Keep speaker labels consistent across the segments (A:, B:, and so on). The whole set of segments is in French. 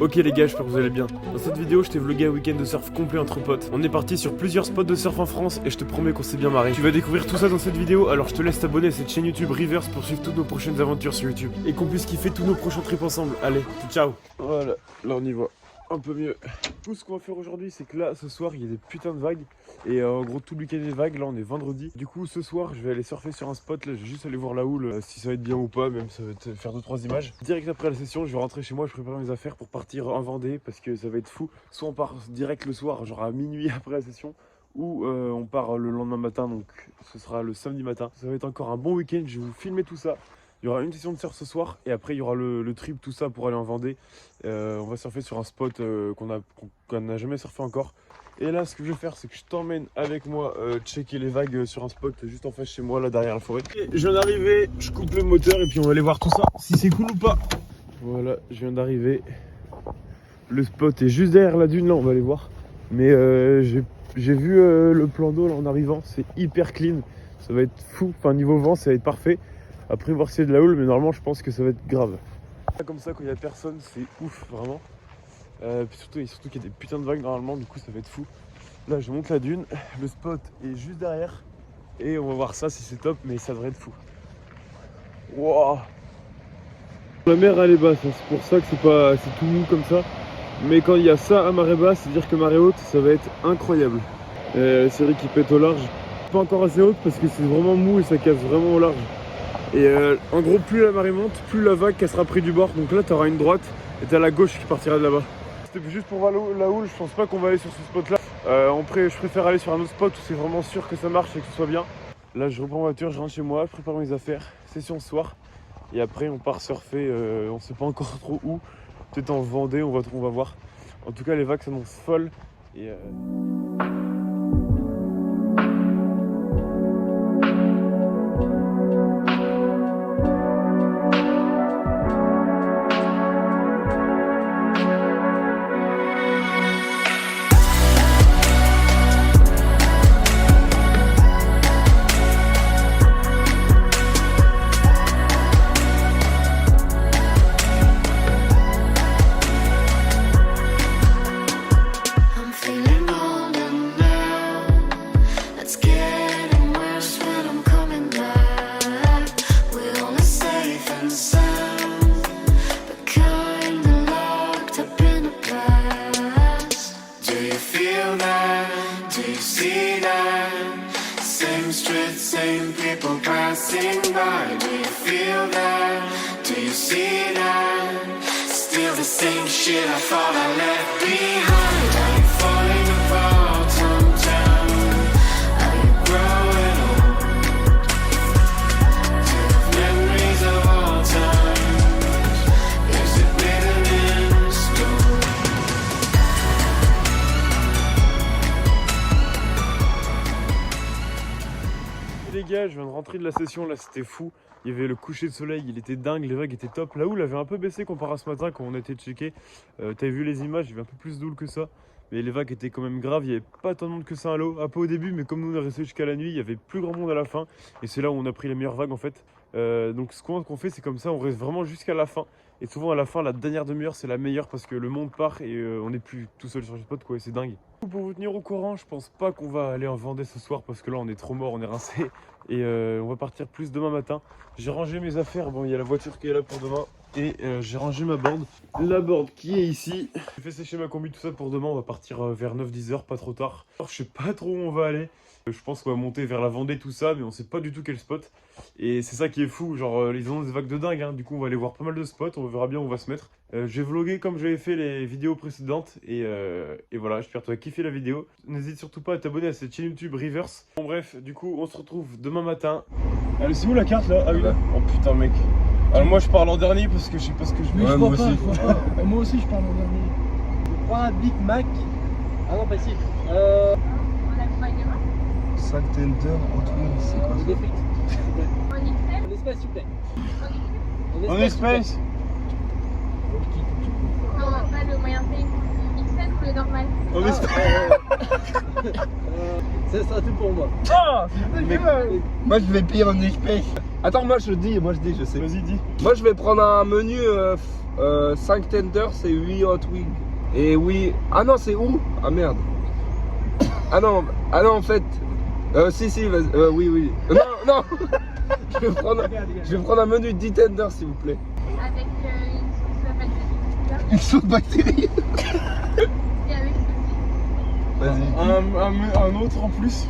A: Ok les gars, j'espère que vous allez bien. Dans cette vidéo, je t'ai vlogué un week-end de surf complet entre potes. On est parti sur plusieurs spots de surf en France et je te promets qu'on s'est bien marré. Tu vas découvrir tout ça dans cette vidéo, alors je te laisse t'abonner à cette chaîne YouTube Rivers pour suivre toutes nos prochaines aventures sur YouTube. Et qu'on puisse kiffer tous nos prochains trips ensemble. Allez, ciao. Voilà, là on y voit un peu mieux. Tout ce qu'on va faire aujourd'hui, c'est que là, ce soir, il y a des putains de vagues. Et en gros, tout le week-end des vagues, là on est vendredi. Du coup, ce soir, je vais aller surfer sur un spot. Là, je vais juste aller voir la houle, si ça va être bien ou pas. Même ça va être faire 2-3 images. Direct après la session, je vais rentrer chez moi, je prépare mes affaires pour partir en Vendée. Parce que ça va être fou. Soit on part direct le soir, genre à minuit après la session. Ou on part le lendemain matin, donc ce sera le samedi matin. Ça va être encore un bon week-end, je vais vous filmer tout ça. Il y aura une session de surf ce soir et après il y aura le trip, tout ça pour aller en Vendée. On va surfer sur un spot qu'on n'a jamais surfé encore. Et là, ce que je vais faire, c'est que je t'emmène avec moi checker les vagues sur un spot juste en face chez moi, là derrière la forêt. Et je viens d'arriver, je coupe le moteur et puis on va aller voir tout ça, si c'est cool ou pas. Voilà, je viens d'arriver. Le spot est juste derrière la dune, là on va aller voir. Mais j'ai vu le plan d'eau là en arrivant, c'est hyper clean. Ça va être fou, enfin niveau vent, ça va être parfait. Après voir si c'est de la houle, mais normalement je pense que ça va être grave. Comme ça, quand il n'y a personne, c'est ouf, vraiment. Puis surtout qu'il y a des putains de vagues normalement, du coup ça va être fou. Là je monte la dune, le spot est juste derrière. Et on va voir ça si c'est top, mais ça devrait être fou. Wow. La mer elle est basse, hein, c'est pour ça que c'est tout mou comme ça. Mais quand il y a ça à marée basse, c'est-à-dire que marée haute, ça va être incroyable. C'est vrai qu'il pète au large. Pas encore assez haute parce que c'est vraiment mou et ça casse vraiment au large. Et en gros, plus la marée monte, plus la vague cassera près du bord. Donc là, tu auras une droite et tu as la gauche qui partira de là-bas. C'était juste pour voir la houle, je pense pas qu'on va aller sur ce spot-là. Je préfère aller sur un autre spot où c'est vraiment sûr que ça marche et que ce soit bien. Là, je reprends ma voiture, je rentre chez moi, je prépare mes affaires, session ce soir. Et après, on part surfer, on sait pas encore trop où. Peut-être en Vendée, on va voir. En tout cas, les vagues s'annoncent folles. Et
B: same people passing by. Do you feel that? Do you see that? Still the same shit I thought I left behind. Are you falling apart sometime? Are you growing old? Do you have memories of all times? Is it written in stone?
A: les gars, je viens de rentrer de la session, là c'était fou. Il y avait le coucher de soleil, il était dingue, les vagues étaient top. La houle avait un peu baissé comparé à ce matin quand on était checké. T'avais vu les images, il y avait un peu plus d'houle que ça. Mais les vagues étaient quand même graves, il n'y avait pas tant de monde que ça à l'eau. Un peu au début, mais comme nous on est resté jusqu'à la nuit, il y avait plus grand monde à la fin. Et c'est là où on a pris les meilleures vagues en fait. Donc ce qu'on fait, c'est comme ça, on reste vraiment jusqu'à la fin. Et souvent à la fin, la dernière demi-heure, c'est la meilleure parce que le monde part et on n'est plus tout seul sur le spot, quoi, et c'est dingue. Pour vous tenir au courant, je pense pas qu'on va aller en Vendée ce soir parce que là on est trop mort, on est rincé. Et on va partir plus demain matin. J'ai rangé mes affaires, bon il y a la voiture qui est là pour demain. Et j'ai rangé ma board. La board qui est ici. J'ai fait sécher ma combi, tout ça pour demain. On va partir vers 9-10 heures, pas trop tard. Alors, je sais pas trop où on va aller. Je pense qu'on va monter vers la Vendée, tout ça, mais on sait pas du tout quel spot. Et c'est ça qui est fou, genre ils ont des vagues de dingue, hein. Du coup on va aller voir pas mal de spots, on verra bien où on va se mettre. J'ai vlogué comme j'avais fait les vidéos précédentes et voilà, j'espère que tu as kiffé la vidéo. N'hésite surtout pas à t'abonner à cette chaîne YouTube Rivers. Bon bref, du coup on se retrouve demain matin. Allez, c'est où la carte là? Ah oui là. Oh putain mec. Alors moi je parle en dernier parce que je sais pas ce que je veux.
C: Ouais, moi aussi. Moi aussi je parle en dernier. Je prends un Big Mac. Ah non pas ici.
D: Sac tender, autrement, c'est quoi
C: Des frites. En espèce s'il vous plaît.
D: En espèce?
E: Non, pas le moyen payé. XL ou le normal?
D: En espèce?
C: Ça sera tout pour moi.
D: Ah, moi je vais payer en espèces. Attends, moi je dis, je sais.
A: Vas-y dis.
D: Moi je vais prendre un menu 5 tenders et 8 hot wings. Et oui. Ah non, c'est où? Ah merde. Ah non, en fait. Si, vas-y. Oui. Non. Je vais prendre un menu de 10 tenders, s'il vous plaît.
E: Avec une sauce bactérie.
D: Une sauce bactérie.
E: Et avec
D: Vas-y.
A: Un autre en plus.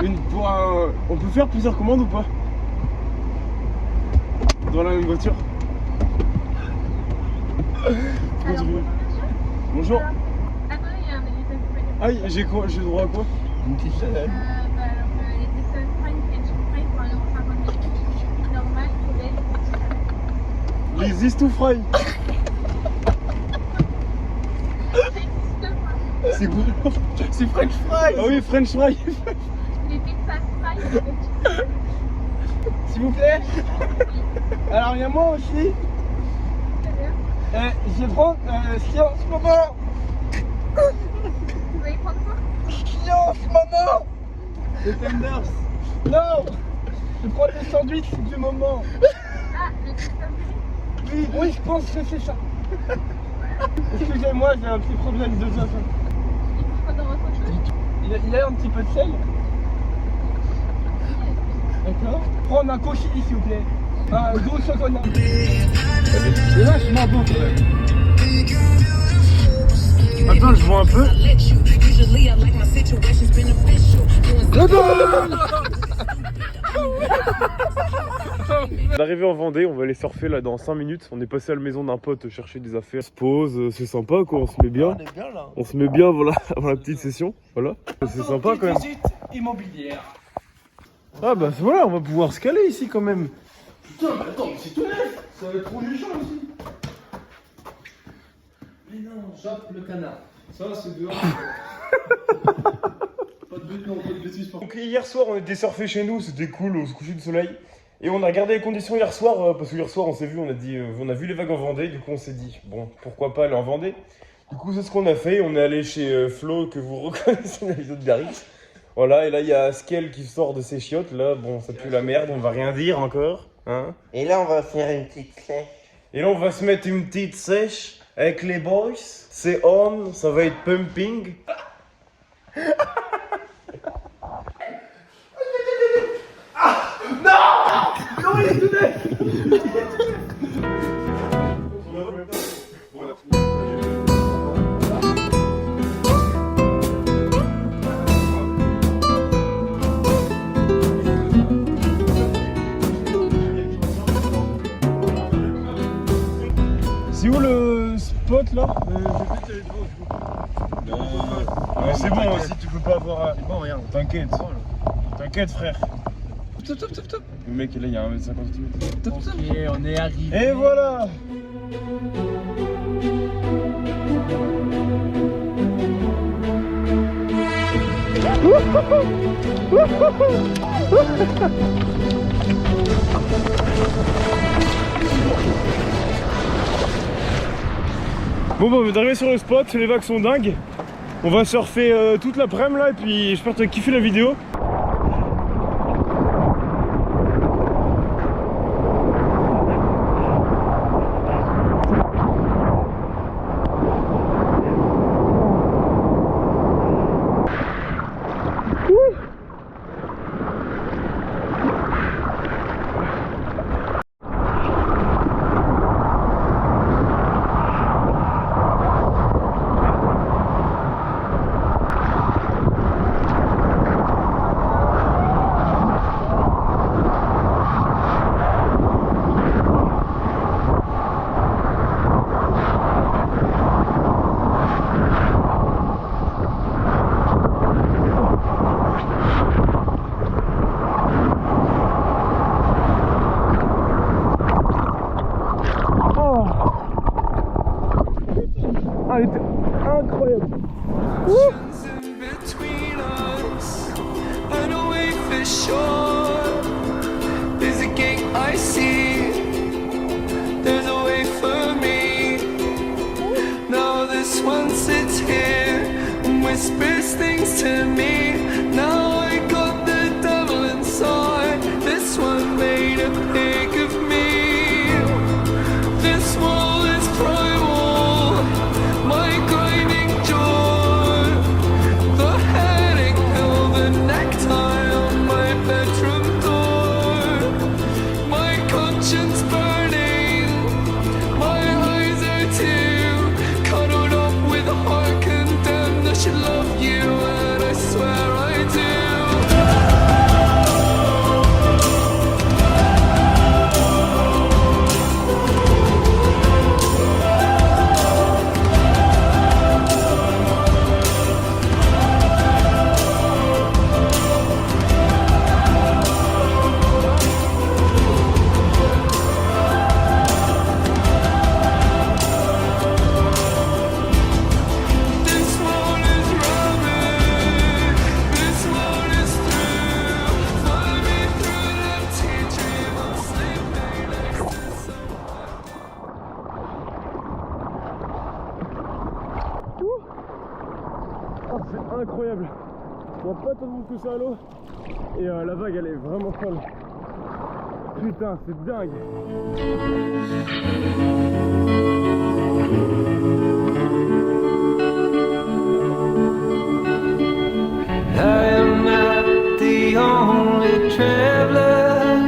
E: un autre.
A: On peut faire plusieurs commandes ou pas? Dans la même voiture.
E: Alors,
A: Bonjour.
E: attendez, il y a un Texas Fries.
A: Ah, j'ai droit à quoi?
D: Une petite salade.
E: Alors, les Texas Fries, ketchup fries pour 1,50 €. Normal, poulet.
A: Les Is to Fry. C'est quoi?
C: C'est French fries.
A: Ah oui, French Fry.
E: Les Texas Fries.
C: S'il vous plaît. Alors il y a moi aussi. Je vais prendre ce qu'il y a en ce moment.
E: Vous allez prendre quoi?
C: Ce qu'il y a en ce moment. Les tenders. Non. Je prends les sandwichs du moment.
E: Ah, le Texas Fries.
C: Oui, je pense que c'est ça. Excusez-moi, j'ai un petit problème de zone.
E: Il faut pas dans votre chose.
C: Il y a un petit peu de sel. D'accord. Prendre un cochis s'il vous plaît. Un gros chocolat. C'est vachement bon quand même.
A: Attends, je vois un peu. On est arrivé en Vendée, on va aller surfer là dans 5 minutes. On est passé à la maison d'un pote chercher des affaires. On se pose, c'est sympa quoi, on se met bien.
C: On est bien là.
A: On se met bien voilà, avant la petite session. Voilà, c'est sympa quand même.
C: Visite immobilière.
A: Ah bah voilà, on va pouvoir se caler ici quand même.
C: Putain, mais attends, mais c'est tout neuf. Ça va être trop méchant ici. Mais non, Jacques le canard. Ça, c'est dehors. Pas de bêtises.
A: Donc hier soir on était surfer chez nous, c'était cool au coucher du soleil. Et on a regardé les conditions hier soir, parce que hier soir on s'est vu, on a vu les vagues en Vendée, du coup on s'est dit, bon, pourquoi pas aller en Vendée. Du coup c'est ce qu'on a fait, on est allé chez Flo, que vous reconnaissez dans la vidéo de Biarritz. Voilà, et là il y a Askel qui sort de ses chiottes, là, bon ça pue la merde, on va rien dire encore, hein.
F: Et là, on va faire une petite sèche.
A: Et là on va se mettre une petite sèche avec les boys, c'est on, ça va être pumping. C'est où le spot là? Ouais, c'est bon, si tu peux pas avoir.
C: Bon, regarde.
A: T'inquiète. T'inquiète, frère.
C: Top.
A: Le mec, là, il y a 1,50 m.
C: Ok, on est arrivé.
A: Et voilà! Bon bah on est arrivé sur le spot, les vagues sont dingues. On va surfer toute l'après-midi là et puis j'espère que tu as kiffé la vidéo. Ah, elle était incroyable.
B: In between us, and away for sure. There's a gate I see, there's a way for me. Now this one sits here and whispers things to me. Now I got the devil inside. This one made a pig
A: Oh, c'est incroyable. Il n'y a pas tant de monde que ça à l'eau. Et la vague elle est vraiment folle. Putain, c'est dingue.
B: I am not the only traveler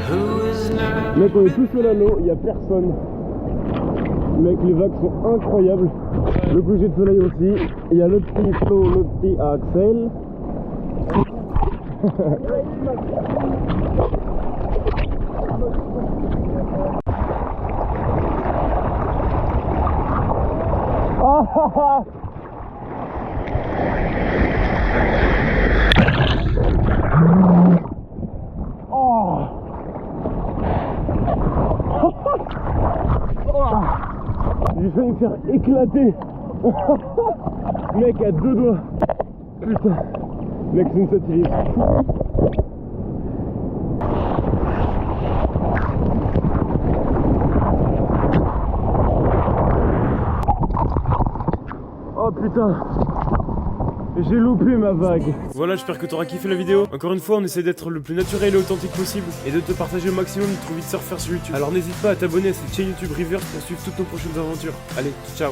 B: who is not.
A: Mec, on est tous seul à l'eau, il n'y a personne. Mec, les vagues sont incroyables. Le coucher de soleil aussi. Il y a le petit Flo, le petit Axel. J'ai failli me faire éclater. Mec, à deux doigts. Putain. Mec, c'est une satire. Oh putain. J'ai loupé ma vague. Voilà, j'espère que t'auras kiffé la vidéo. Encore une fois, on essaie d'être le plus naturel et authentique possible et de te partager au maximum de trop vite surfer sur YouTube. Alors n'hésite pas à t'abonner à cette chaîne YouTube Rivers pour suivre toutes nos prochaines aventures. Allez, ciao.